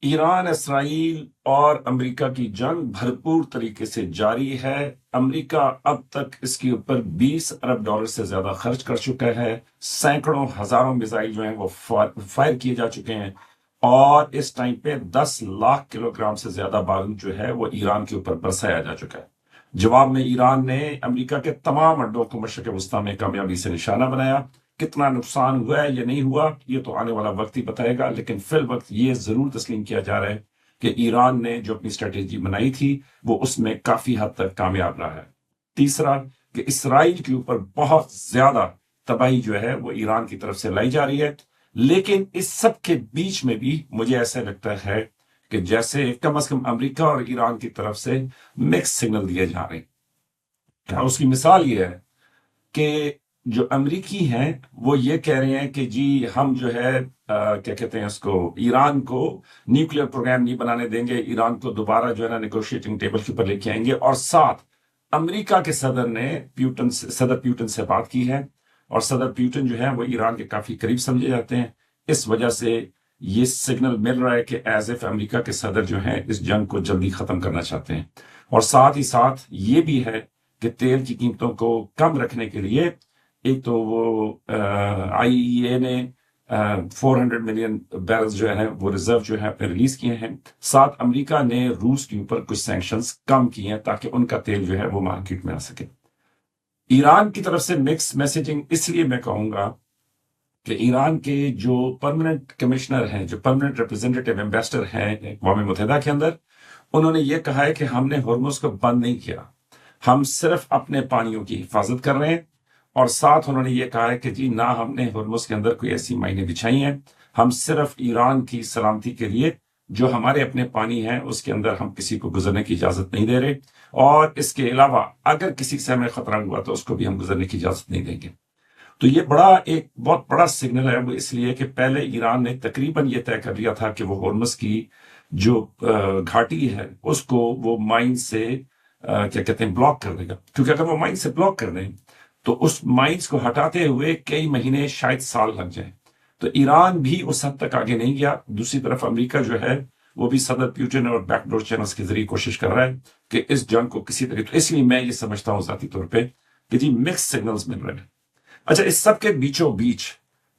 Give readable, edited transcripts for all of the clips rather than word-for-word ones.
ایران اسرائیل اور امریکہ کی جنگ بھرپور طریقے سے جاری ہے۔ امریکہ اب تک اس کے اوپر $20 ارب سے زیادہ خرچ کر چکا ہے۔ سینکڑوں ہزاروں میزائل جو ہیں وہ فائر کیے جا چکے ہیں، اور اس ٹائم پہ 10 لاکھ کلو گرام سے زیادہ بارود جو ہے وہ ایران کے اوپر برسایا جا چکا ہے۔ جواب میں ایران نے امریکہ کے تمام اڈوں کو مشرق وسطی میں کامیابی سے نشانہ بنایا۔ کتنا نقصان ہوا ہے یا نہیں ہوا یہ تو آنے والا وقت ہی بتائے گا، لیکن فی الوقت یہ ضرور تسلیم کیا جا رہا ہے کہ ایران نے جو اپنی اسٹریٹجی بنائی تھی وہ اس میں کافی حد تک کامیاب رہا ہے۔ تیسرا کہ اسرائیل کے اوپر بہت زیادہ تباہی جو ہے وہ ایران کی طرف سے لائی جا رہی ہے، لیکن اس سب کے بیچ میں بھی مجھے ایسا لگتا ہے کہ جیسے کم از کم امریکہ اور ایران کی طرف سے مکس سگنل دیے جا رہے ہیں۔ اس کی مثال یہ ہے کہ جو امریکی ہیں وہ یہ کہہ رہے ہیں کہ جی ہم جو ہے کیا کہتے ہیں اس کو، ایران کو نیوکلیر پروگرام نہیں بنانے دیں گے، ایران کو دوبارہ جو ہے نا نیگوشیٹنگ ٹیبل کے اوپر لے کے آئیں گے، اور ساتھ امریکہ کے صدر نے صدر پیوٹن سے بات کی ہے، اور صدر پیوٹن جو ہے وہ ایران کے کافی قریب سمجھے جاتے ہیں۔ اس وجہ سے یہ سگنل مل رہا ہے کہ ایز اف امریکہ کے صدر جو ہیں اس جنگ کو جلدی ختم کرنا چاہتے ہیں، اور ساتھ ہی ساتھ یہ بھی ہے کہ تیل کی قیمتوں کو کم رکھنے کے لیے ایک تو وہ آئی ای اے نے 400 ملین بیرلز جو ہے وہ ریزرو جو ہے اپنے ریلیز کیے ہیں، ساتھ امریکہ نے روس کے اوپر کچھ سینکشنز کم کیے ہیں تاکہ ان کا تیل جو ہے وہ مارکیٹ میں آ سکے۔ ایران کی طرف سے مکس میسیجنگ اس لیے میں کہوں گا کہ ایران کے جو پرماننٹ کمشنر ہیں، جو پرماننٹ ریپرزینٹیٹیو ایمبیسڈر ہیں اقوام متحدہ کے اندر، انہوں نے یہ کہا ہے کہ ہم نے ہرمز کو بند نہیں کیا، ہم صرف اپنے پانیوں کی حفاظت کر رہے ہیں، اور ساتھ انہوں نے یہ کہا ہے کہ جی نہ ہم نے ہرمز کے اندر کوئی ایسی مائنیں بچھائی ہیں، ہم صرف ایران کی سلامتی کے لیے جو ہمارے اپنے پانی ہیں اس کے اندر ہم کسی کو گزرنے کی اجازت نہیں دے رہے، اور اس کے علاوہ اگر کسی سے ہمیں خطرہ ہوا تو اس کو بھی ہم گزرنے کی اجازت نہیں دیں گے۔ تو یہ ایک بہت بڑا سگنل ہے، وہ اس لیے کہ پہلے ایران نے تقریباً یہ طے کر لیا تھا کہ وہ ہرمز کی جو گھاٹی ہے اس کو وہ مائن سے کیا کہتے ہیں بلاک کر دے گا، کیونکہ اگر وہ مائن سے بلاک کر دیں تو اس مائنز کو ہٹاتے ہوئے کئی مہینے شاید سال لگ جائیں، تو ایران بھی اس حد تک آگے نہیں گیا۔ دوسری طرف امریکہ جو ہے وہ بھی صدر پیوٹن اور بیک ڈور چینلز کے ذریعے کوشش کر رہا ہے کہ اس جنگ کو کسی طریقے، اس لیے میں یہ سمجھتا ہوں ذاتی طور پہ کہ جی مکس سگنلز مل رہے ہیں۔ اچھا، اس سب کے بیچوں بیچ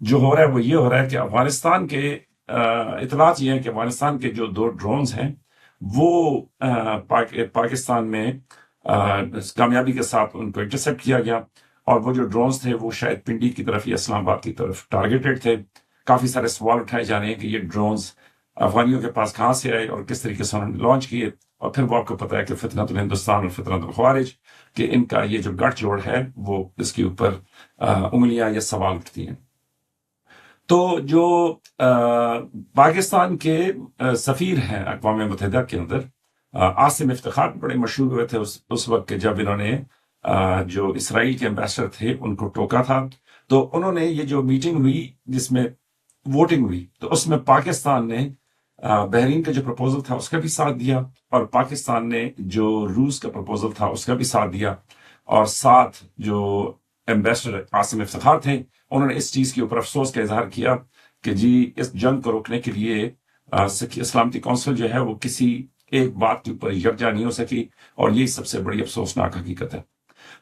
جو ہو رہا ہے وہ یہ ہو رہا ہے کہ افغانستان کے اطلاعات یہ ہیں کہ افغانستان کے جو 2 ڈرونز ہیں وہ پاکستان میں کامیابی کے ساتھ ان کو انٹرسیپٹ کیا گیا، اور وہ جو ڈرونز تھے وہ شاید پنڈی کی طرف یا اسلام آباد کی طرف ٹارگیٹڈ تھے۔ کافی سارے سوال اٹھائے جا رہے ہیں کہ یہ ڈرونز افغانیوں کے پاس کہاں سے آئے اور کس طریقے سے انہوں نے لانچ کیے، اور پھر وہ آپ کو پتا ہے کہ فتنۃ الہندوستان اور فتنۃ الخوارج کہ ان کا یہ جو گٹھ جوڑ ہے وہ اس کے اوپر انگلیاں یا سوال اٹھتی ہیں۔ تو جو پاکستان کے سفیر ہیں اقوام متحدہ کے اندر، عاصم افتخار، بڑے مشہور ہوئے تھے اس وقت کہ جب انہوں نے جو اسرائیل کے ایمبیسڈر تھے ان کو ٹوکا تھا، تو انہوں نے یہ جو میٹنگ ہوئی جس میں ووٹنگ ہوئی تو اس میں پاکستان نے بحرین کا جو پروپوزل تھا اس کا بھی ساتھ دیا، اور پاکستان نے جو روس کا پروپوزل تھا اس کا بھی ساتھ دیا، اور ساتھ جو ایمبیسڈر عاصم افتخار تھے انہوں نے اس چیز کے اوپر افسوس کا اظہار کیا کہ جی اس جنگ کو روکنے کے لیے سلامتی کونسل جو ہے وہ کسی ایک بات کے اوپر یکجا نہیں ہو سکی، اور یہی سب سے بڑی افسوسناک حقیقت ہے۔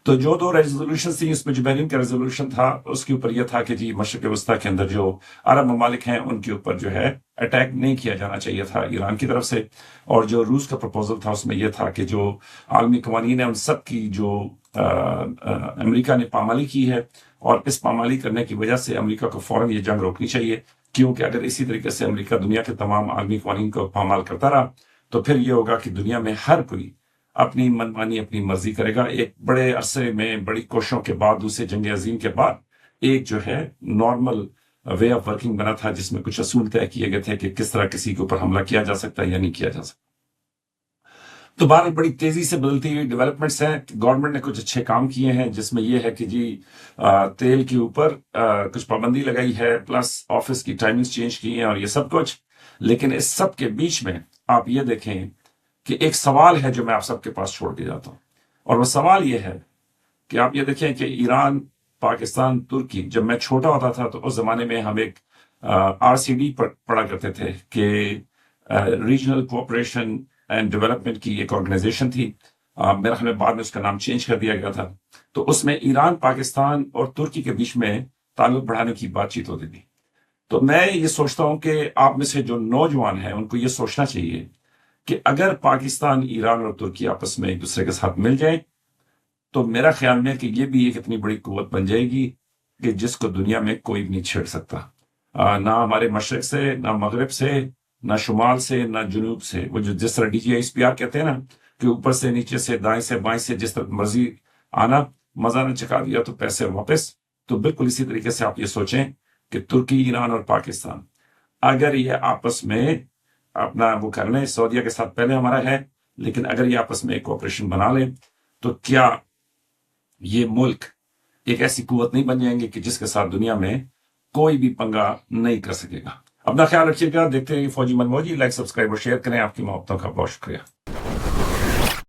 تو جو 2 ریزولوشن تھی، اس میں جو بحرین کا ریزولوشن تھا اس کے اوپر یہ تھا کہ جی مشرق وسطیٰ کے اندر جو عرب ممالک ہیں ان کے اوپر جو ہے اٹیک نہیں کیا جانا چاہیے تھا ایران کی طرف سے، اور جو روس کا پروپوزل تھا اس میں یہ تھا کہ جو عالمی قوانین ہیں ان سب کی جو امریکہ نے پامالی کی ہے، اور اس پامالی کرنے کی وجہ سے امریکہ کو فوراً یہ جنگ روکنی چاہیے، کیونکہ اگر اسی طریقے سے امریکہ دنیا کے تمام عالمی قوانین کو پامال کرتا رہا تو پھر یہ ہوگا کہ دنیا میں ہر کوئی اپنی منمانی اپنی مرضی کرے گا۔ ایک بڑے عرصے میں بڑی کوششوں کے بعد، دوسرے جنگ عظیم کے بعد، ایک جو ہے نارمل وے آف ورکنگ بنا تھا جس میں کچھ اصول طے کیے گئے تھے کہ کس طرح کسی کے اوپر حملہ کیا جا سکتا ہے یا نہیں کیا جا سکتا۔ تو بہرحال بڑی تیزی سے بدلتی ہوئی ڈیولپمنٹس ہیں۔ گورنمنٹ نے کچھ اچھے کام کیے ہیں جس میں یہ ہے کہ جی تیل کے اوپر کچھ پابندی لگائی ہے، پلس آفس کی ٹائمنگز چینج کی ہیں اور یہ سب کچھ، لیکن اس سب کے بیچ میں آپ یہ دیکھیں کہ ایک سوال ہے جو میں آپ سب کے پاس چھوڑ کے جاتا ہوں، اور وہ سوال یہ ہے کہ آپ یہ دیکھیں کہ ایران، پاکستان، ترکی، جب میں چھوٹا ہوتا تھا تو اس زمانے میں ہم ایک RCD پڑھا کرتے تھے کہ ریجنل کوآپریشن اینڈ ڈیولپمنٹ کی ایک آرگنائزیشن تھی. میرا خیال میں بعد میں اس کا نام چینج کر دیا گیا تھا. تو اس میں ایران، پاکستان اور ترکی کے بیچ میں تعلق بڑھانے کی بات چیت ہوتی تھی. تو میں یہ سوچتا ہوں کہ آپ میں سے جو نوجوان ہیں ان کو یہ سوچنا چاہیے کہ اگر پاکستان، ایران اور ترکی آپس میں ایک دوسرے کے ساتھ مل جائیں تو میرا خیال میں کہ یہ بھی ایک اتنی بڑی قوت بن جائے گی کہ جس کو دنیا میں کوئی بھی نہیں چھیڑ سکتا. نہ ہمارے مشرق سے، نہ مغرب سے، نہ شمال سے، نہ جنوب سے. وہ جو جس طرح DGISPR کہتے ہیں نا کہ اوپر سے، نیچے سے، دائیں سے، بائیں سے جس طرح مرضی آنا، مزہ نہ چکھا دیا تو پیسے واپس. تو بالکل اسی طریقے سے آپ یہ سوچیں کہ ترکی، ایران اور پاکستان اگر یہ آپس میں اپنا وہ کر لیں، سعودیہ کے ساتھ پہلے ہمارا ہے، لیکن اگر یہ آپس میں ایک کوآپریشن بنا لیں تو کیا یہ ملک ایک ایسی قوت نہیں بن جائیں گے کہ جس کے ساتھ دنیا میں کوئی بھی پنگا نہیں کر سکے گا. اپنا خیال رکھیے گا. دیکھتے ہیں فوجی من موجی. لائک، سبسکرائب اور شیئر کریں. آپ کی محبتوں کا بہت شکریہ.